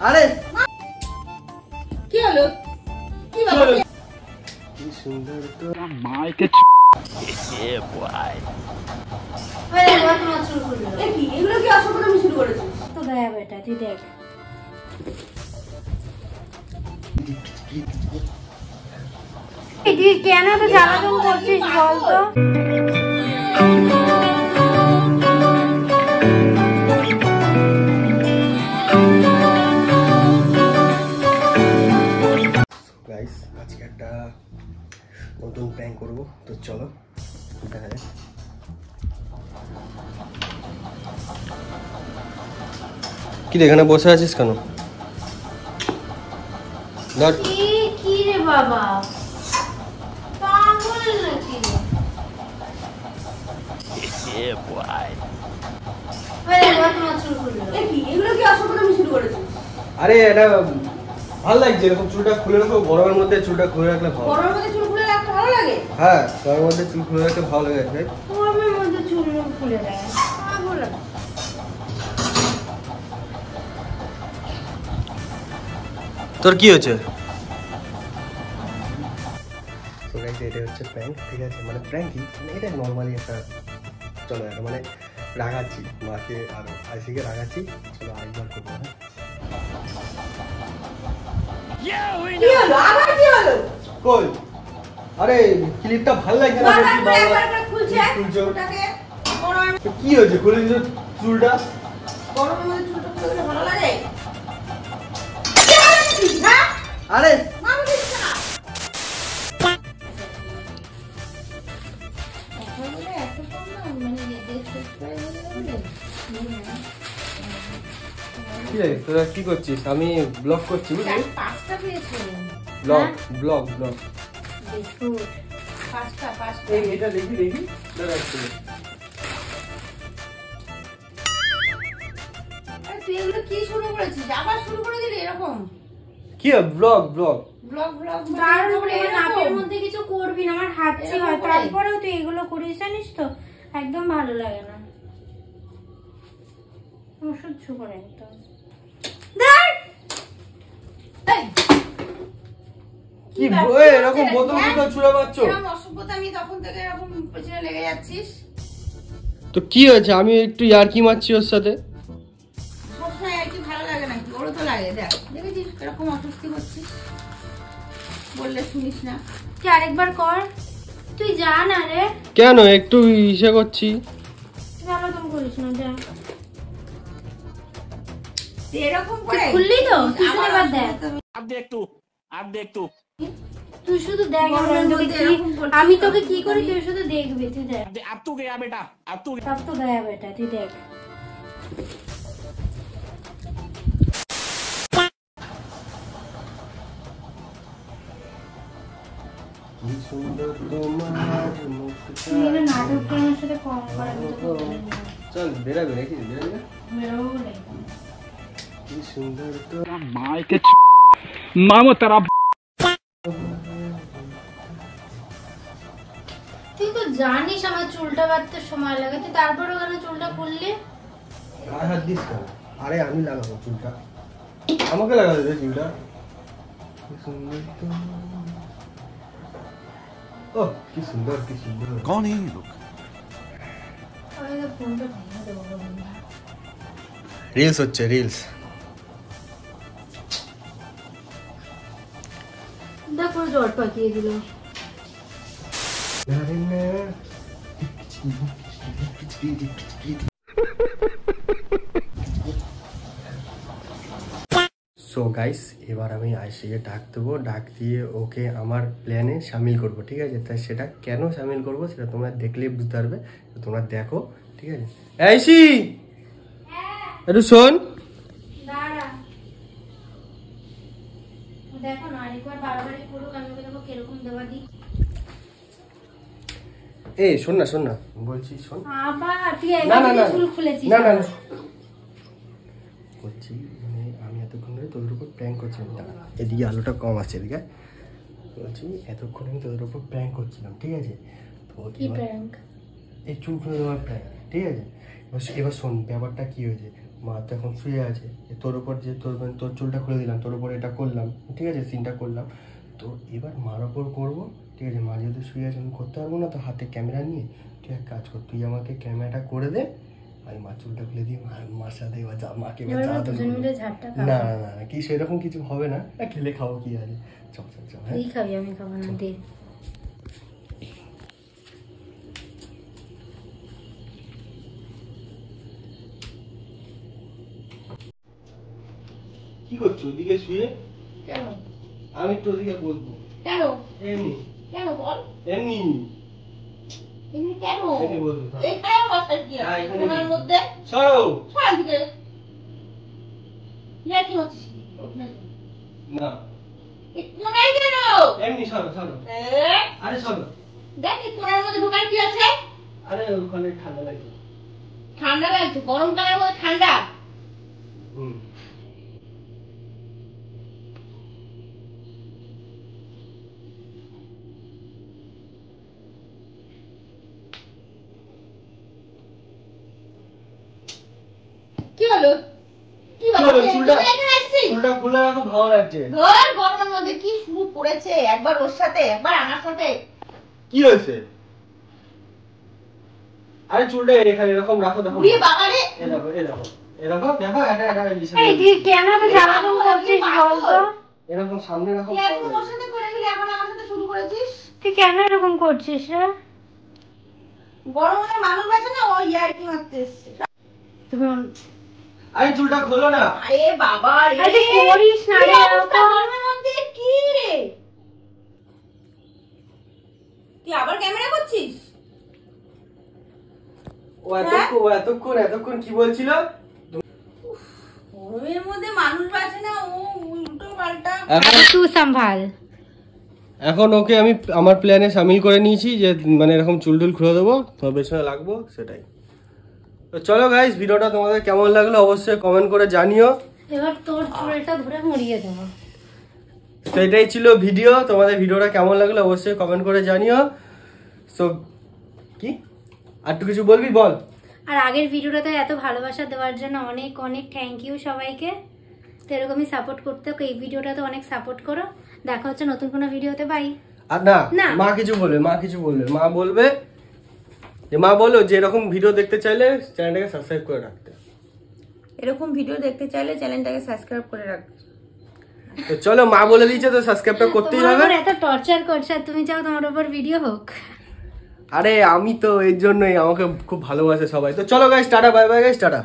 আরে কি হলো? কি ব্যাপার? কি সুন্দর তো মাইকে এ বয়। আরে বাবা তোমার শুরু করলো। এ কি এগুলো কি আসল কথা আমি শুরু করেছি? তো গায়া বেটা তুই দেখ। তুই কেন তো জ্বালাতন করছিস বল তো? গাইস আজকে একটা নতুন প্র্যাঙ্ক করবো, তো চলো দেখা যাক। কি এখানে বসে আছিস কেন? কি রে বাবা পাগল নাকি? এ বয়। আরে বাবা তোমার শুরু করলো। এ কি এগুলো কি আসল কথা আমি শুরু করেছি? আরে এটা ভালো লাগছে, এরকম চুলটা খুলে রাখো, গরমের মধ্যে চুলটা খুলে রাখলে ভালো। গরমের মধ্যে চুল খুলে রাখতে ভালো লাগে? হ্যাঁ, গরমের মধ্যে চুল খুলে রাখতে ভালো লাগে। গরমের মধ্যে চুল খুলে দেয় পাগল। তোর কি হয়েছে? তো গাইস এটা হচ্ছে প্র্যাঙ্ক, ঠিক আছে? মানে প্র্যাঙ্কই, মানে এটা নর্মালি একটা চলো একটা মানে রাগাচ্ছি মাকে আর আইসিকে রাগাচ্ছি, চলো আরেকবার করবো। কি হলো? আবার কি হলো? কই আরে ক্লিপটা ভালো লাগছে না, বেশি বারবার খুলছে চুলটাকে। তো কি হয়েছে? খুলে দিল চুলটা। গরমের মধ্যে চুলটা খুলে দিলে ভালো লাগে? হ্যাঁ আরে মামা দিচ্ছে না। এত কম না মানে কি রে তোরা কি করছিস? আমি ব্লগ করছি বুঝলি? পাঁচটা পেয়েছে। ব্লগ ব্লগ ব্লগ বিস্কুট পাঁচটা এই এটা দেখি দাঁড়া একটু। আরে তুই এগুলো কি শুরু করেছিস? আবার শুরু করে দিলি এরকম? কি ব্লগ ব্লগ ব্লগ নাকের মধ্যে কিছু করবি না, আমার হাঁচি হয়, তারপরেও তুই এগুলো করিস জানিস তো? একদম ভালো লাগে না, অসহ্য করে একদম। কি এরকম বোতল বোতল ছুঁড়ে মারছো? এরকম অসভ্যতা আমি তখন থেকে এরকম পেছনে লেগে যাচ্ছিস। তো কি হয়েছে? আমি একটু ইয়ার্কি মারছি ওর সাথে। সবসময় আর কি ভালো লাগে নাকি? ওরও তো লাগে। দেখ দেখেছিস এরকম অস্বস্তি করছিস, বললে শুনিস না। তুই আরেকবার কর, তুই যা না রে। কেন একটু ইসে করছি? জ্বালাতন করিস না, যা। এরকম করে খুললি তো তুই আবার দেখ। अब देख तू তুই শুধু দেখ আমি তোকে কি করি, তুই শুধু দেখবি। তুই দেখ अब तू गया बेटा, अब तू সব তো গায়া বেটা, তুই দেখ। কি সুন্দর তোমার মুখটা। নাটক করার সাথে কম করা চল বেরাবে নাকি? বেরোবো না। কি সুন্দর তো माइके मामो तेरा। তুই তো জানিস আমার চুলটা বাঁধতে সময় লাগে, তুই তারপরে ওখানে চুলটা খুললি। গায়ে হাত দিস কেন? আরে আমি লাগাবো চুলটা, আমাকে লাগাবে রে চুলটা। কি সুন্দর তো। ও কি সুন্দর কি সুন্দর। कौन है ये लोग? আমি তো ফোনটা ভেঙে দেবো। রিলস হচ্ছে রিলস। দেখো জট পাকিয়ে দিল। সো গাইস এবার আমি আইসিকে ডাক দেবো, ডাক দিয়ে ওকে আমার প্ল্যানে সামিল করব, ঠিক আছে? তাই সেটা কেন সামিল করব সেটা তোমরা দেখলেই বুঝতে পারবে, তোমরা দেখো, ঠিক আছে? আইসি একটু শোন। দাঁড়া দেখো না, আরেকবার বারবারই করুক, আমি ওকে দেখো কিরকম দেওয়া দিই। এই শোন না বলছি শোন। আবার তুই না না না চুল খুলেছিস? না না বলছি মানে আমি এতক্ষণ ধরে তোদের উপর প্র্যাঙ্ক করছিলাম। এদিকে আলোটা কম আছে, এদিকে বলছি এতক্ষণ আমি তোদের উপর প্র্যাঙ্ক করছিলাম, ঠিক আছে? তো কি প্র্যাঙ্ক? এই চুল খুলে দেওয়ার প্র্যাঙ্ক, ঠিক আছে? এবার শোন ব্যাপারটা কি হয়েছে। মা তো এখন শুয়ে আছে, তোর উপর যে তোর চুলটা খুলে দিলাম, তোর উপর এটা করলাম, ঠিক আছে, সিনটা করলাম। তো এবার মার ওপর করবো, ঠিক আছে। মা যেহেতু শুয়ে আছে আমি করতে পারবো না, তো হাতে ক্যামেরা নিয়ে তুই এক কাজ কর, তুই আমাকে ক্যামেরাটা করে দে, আমি মার চুলটা খুলে দিই, মার সাথে এবার মাকে না না না কি সেরকম কিছু হবে না, খেলে খাবো কি আছে, চল চল চল। তুই খাবি, আমি খাবো না, দে। কি করছো ওদিকে শুয়ে? কেন? আমি একটু ওদিকে বলবো। কেন? এমনি। কেন বল? এমনি। এমনি কেন? এমনি বলবো। এখানে বসে কি আছে? তোমার মধ্যে? সরো। সর দিকে। ইয়া কি হচ্ছে? না। একটু নাই কেন? এমনি সরো সরো। আরে সরো। দেখ তোমার মধ্যে ঢোকার কি আছে? আরে ওখানে ঠান্ডা লাগছে। ঠান্ডা লাগছে, গরমকালের মধ্যে ঠান্ডা। হুম। কি হলো? কি হলো? চুলটা এখানে আসছিস? চুলটা খুলে রাখো, ভালো লাগছে। ঘর গরমের মধ্যে কি শুরু করেছে, একবার ওর সাথে একবার আমার সাথে। কি হয়েছে? আরে চুলটা এখানে এরকম রাখো, দেখো। উড়িয়ে বাবা রে। এ দেখো এই দেখো এরকম দেখো, এটা এই তুই কেন তো জ্বালাতন করছিস বল তো? এরকম সামনে রাখো। তুই একদম ওর সাথে করে দিলি, এখন আমার সাথে শুরু করেছিস। তুই কেন এরকম করছিস রে? গরমে মানুষ বাঁচে না, ও ইয়ার কি মারতে এসছে। আরে চুলটা খোলো না। আরে বাবা রে, আরে করিস না রে, অবস্থা গরমের মধ্যে কি রে? তুই আবার ক্যামেরা করছিস? ও এতক্ষণ কি বলছিল? গরমের মধ্যে মানুষ বাঁচে না, ও উল্টো পাল্টা। আরে তুই সম্ভাল। এখন ওকে আমি আমার প্ল্যানে শামিল করে নিয়েছি যে মানে এরকম চুল টুল খুলে দেবো, তোমার পেছনে লাগবো, সেটাই। তো চলো গাইস, ভিডিওটা তোমাদের কেমন লাগলো অবশ্যই কমেন্ট করে জানিও। এবার তোর চুলটা ধরে মুড়িয়ে দেবো। তো এটাই ছিল ভিডিও, তোমাদের ভিডিওটা কেমন লাগলো অবশ্যই কমেন্ট করে জানিও। সো কি আর একটু কিছু বলবি বল? আর আগের ভিডিওটাতে এত ভালোবাসা দেওয়ার জন্য অনেক অনেক থ্যাংক ইউ সবাইকে। তো এরকমই সাপোর্ট করতে এই ভিডিওটাতে অনেক সাপোর্ট করো। দেখা হচ্ছে নতুন কোনো ভিডিওতে, বাই। আর না না। মা কিছু বলবে, মা বলবে যে মা বলো যে এরকম ভিডিও দেখতে চাইলে চ্যানেলটাকে সাবস্ক্রাইব করে রাখতে। এরকম ভিডিও দেখতে চাইলে চ্যানেলটাকে সাবস্ক্রাইব করে রাখবে। তো চলো, মা বলে দিয়েছে তো সাবস্ক্রাইবটা করতেই তোমার হবে। উপর এত টর্চার করছে আর তুমি চাও তোমার উপর ভিডিও হোক? আরে আমি তো এর জন্যই, আমাকে খুব ভালোবাসে সবাই। তো চলো guys, tata, bye bye guys, tata.